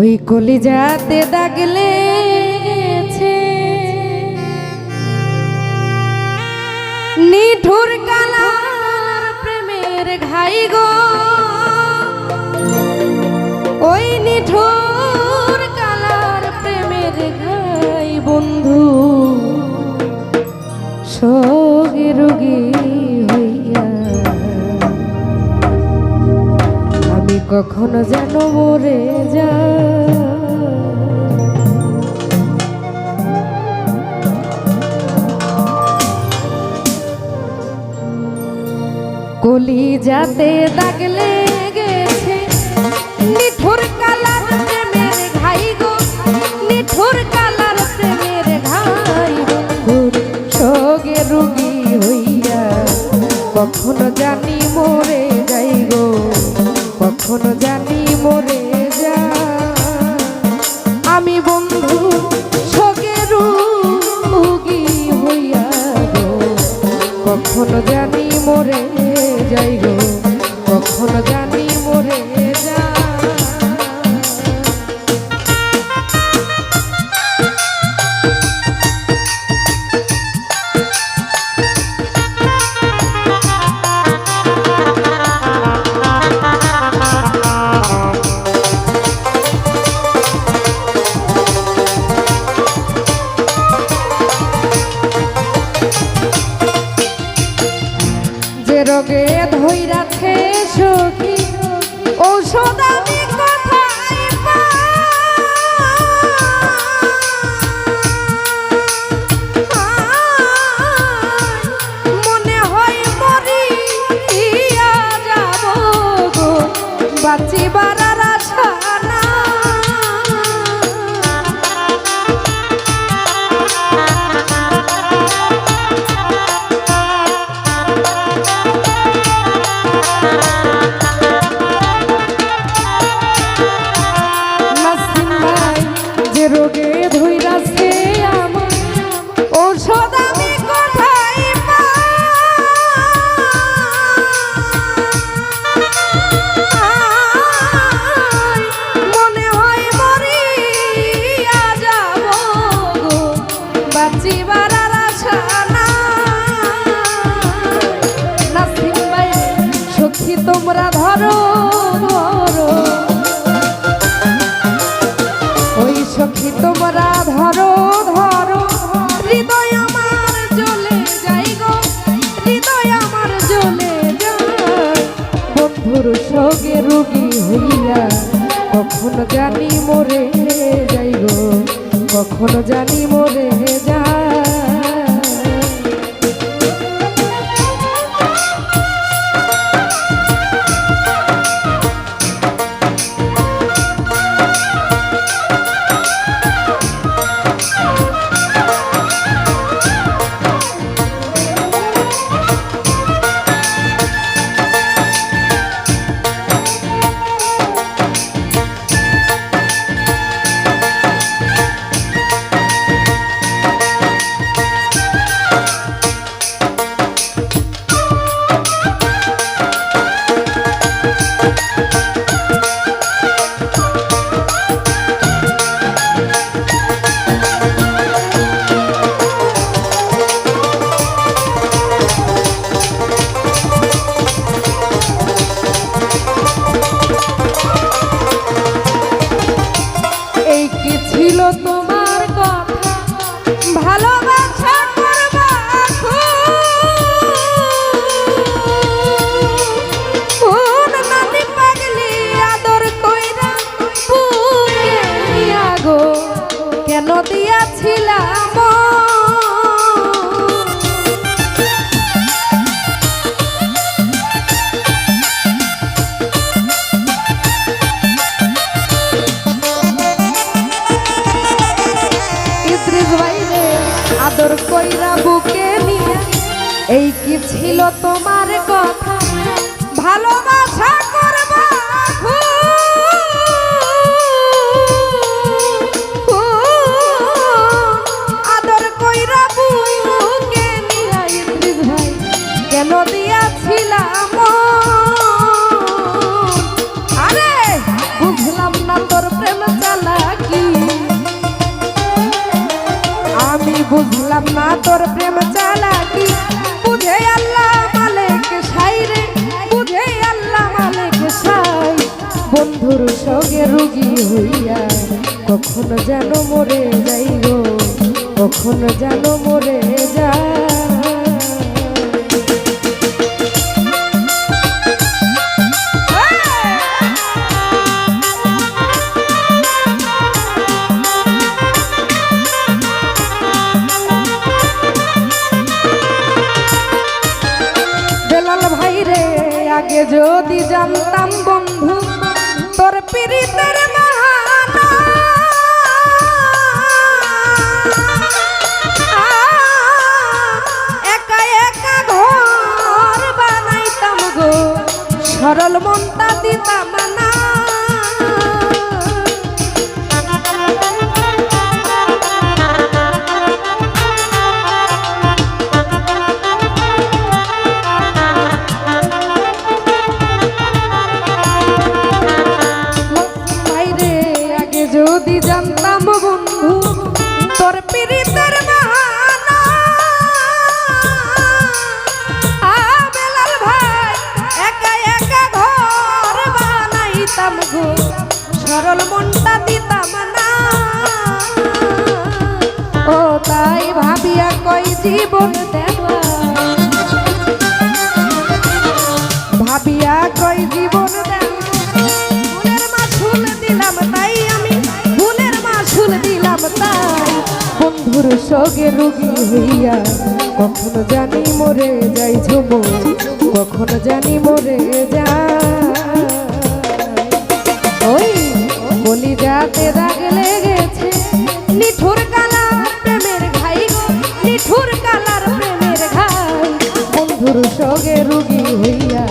ওই কলিজাতে দাগ লেগেছে, নিঠুর কালার প্রেমের ঘাই গো, ওই নিঠুর কালার প্রেমের ঘাই বন্ধু সোগে রোগী হইয়া আমি কখনো যেন মরে যা। কলিজাতে দাগ লেগেছে, নিঠুর কালার প্রেমের ঘাই গো, নিঠুর কালার প্রেমের ঘাই বন্ধুর সোগে রোগী হইয়া কখনো জানি মরে যাই গো, কখনো জানি মরে যা। আমি বন্ধু সোগে রোগী হইয়া গো কখনো জানি মরে যাই গো, কখনো জানি মরে যা। রোগে ধইরাছে সখী ঔষধ আমি কোথায় পাই, মনে হয় মরিয়া যাব গো, বাঁচিবার আর আশা না। রোগে ধইরাছে আমার ঔষধ আমি কোথায় পাই, মনে হয় মরিয়া যাব গো, বাঁচিবার আর আশা নাই। নাসিম ভাই সখী তোমরা ধরো ধরো, সখী তোমরা ধরো ধরো, হৃদয় আমার জ্বলে যাই গো, হৃদয় আমার জ্বলে যায় বন্ধুর সোগে রোগী হইয়া কখনো জানি মরে যাই গো, কখনো জানি মরে যায়। ছিল তোমার কথা ভালোবাসা করবা কোন নাতি পাগলি আদর কইরা বুকে নিয়া গো, কেন দিয়াছিলাম আদর কইরা বুকে নিয়া, এই কি ছিল তোমার কথা ভালোবাসা করবা আদর কইরা বুকে নিয়া, ইদ্রিস ভাই কেন দিয়াছিলাম আরে বুঝলাম না তোর প্রেম চাল বন্ধুর সঙ্গে রুগী হইয়া কখনো যেন মরে যাই গো, কখনো যেন মরে যায়। আগে যদি জানতাম বন্ধু তোর পীড়িতের মাহানা, একা একা ঘর বানাইতাম গো, সরল মনটা দিতাম না। যদি জানতাম বন্ধু তোর পীড়িতের বাহানা, বেলাল ভাই একা একা ঘর বানাইতাম গো, সরল মনটা দিতাম না। ও তাই ভাবিয়া কই জীবন দেওয়া, ভাবিয়া কই জীবন দেওয়া, ফুলের মাসুল দিলাম তাই আমি, ফুলের মাসুল দিলাম তাই বন্ধুর সঙ্গে রুগী হইয়া কখনো জানি মরে যাই ঝুমো, কখনো জানি মরে যায়। ওই বলি যাতে দাগ লেগেছে নিঠুর কালার প্রেমের ঘাই গো, নিঠুর কালার প্রেমের ঘাই বন্ধুর সঙ্গে রুগী হইয়া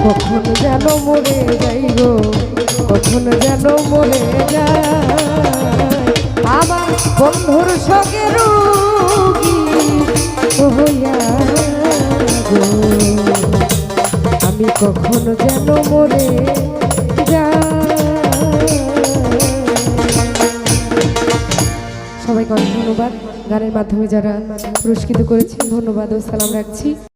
কখনো যেন মরে যাই গো, কখনো যেন মরে যায়। আমার বন্ধুর সঙ্গে রুগী হইয়া গো, আমি কখনো যেন মরে যাই। সবাইকে অনেক ধন্যবাদ। গানের মাধ্যমে যারা পুরস্কৃত করেছেন ধন্যবাদ ও সালাম রাখছি।